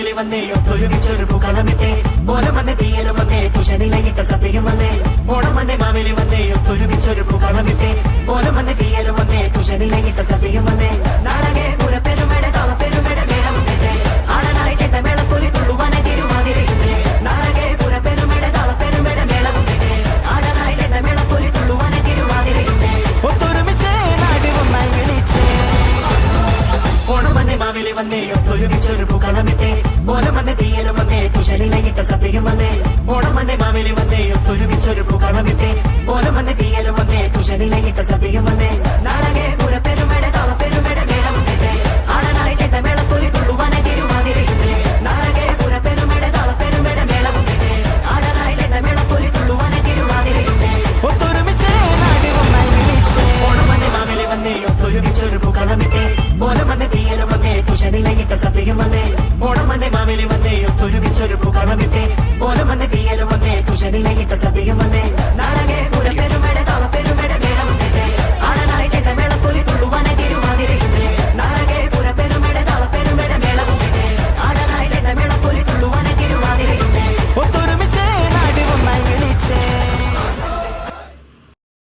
മാവേലി വന്നേ ഒത്തൊരുമിച്ചൊരു പൂക്കളമിട്ടേ ഓണം വന്ന് തീയലും വന്നേ തുഷനിലയിട്ട സദ്യയും വന്നേ ഓണം വന്നേ മാവേലി വന്നേ ഒത്തൊരുമിച്ചൊരു പൂക്കളമിട്ടേ ഓണം വന്ന് തീയലും വന്നേ തുഷനിലയിട്ട സദ്യയും വന്നേ നാടകെ പുറപ്പെരുമയുടെ കളപ്പെരുമയുടെ മേളവും കേട്ടേ ആടനായി ചെണ്ടമേളപ്പൊലി തുള്ളുവാനെ തിരുവാതിരയുന്നേ നാടകെ പുറപ്പെരുമയുടെ കളപ്പെരുമയുടെ മേളവും കേട്ടേ ആടനായി ചെണ്ടമേളപ്പൊലി തുള്ളുവാനെ തിരുവാതിരയുന്നേ ഒത്തൊരുമിച്ചേ നാടി ഒന്നായി വിളിച്ചേ ഓണം വന്നേ മാവേലി വന്നേ ഒത്തൊരുമിച്ചൊരു പൂക്കളമിട്ടേ ഓണം വന്നേ തീയലും വന്നേ തുഷനിലയിട്ട സദ്യയും വന്നേ ഓണം വന്നേ മാവേലി വന്നേ ഒത്തൊരുമിച്ചൊരു പൂക്കളമിട്ടേ ഓണം വന്നേ തീയലും വന്നേ തുഷനിലയിട്ട സദ്യയും വന്നേ നാടകെ പുറപ്പെരുമയുടെ കളപ്പെരുമയുടെ മേളവും കേട്ടേ ആടനായി ചെണ്ടമേളപ്പൊലി തുള്ളുവാനെ തിരുവാതിരയുന്നേ നാടകെ പുറപ്പെരുമയുടെ കളപ്പെരുമയുടെ മേളവും കേട്ടേ ആടനായി ചെണ്ടമേളപ്പൊലി തുള്ളുവാനെ തിരുവാതിരയുന്നേ ഒത്തൊരുമിച്ചേ നാടി ഒന്നായി വിളിച്ചേ ഓണം വന്നേ മാവേലി വന്നേ ഒത്തൊരുമിച്ചൊരു പൂക്കളമിട്ടേ ഓണം വന്നേ തീയലും വന്നേ തുഷനിലയിട്ട സദ്യയും വന്നേ ഓണം വന്നേ മാവേലി വന്നേ ഒത്തൊരുമിച്ചൊരു പൂക്കളമിട്ടേ ഓണം വന്നേ തീയലും വന്നേ തുഷനിലയിട്ട സദ്യയും വന്നേ നാടക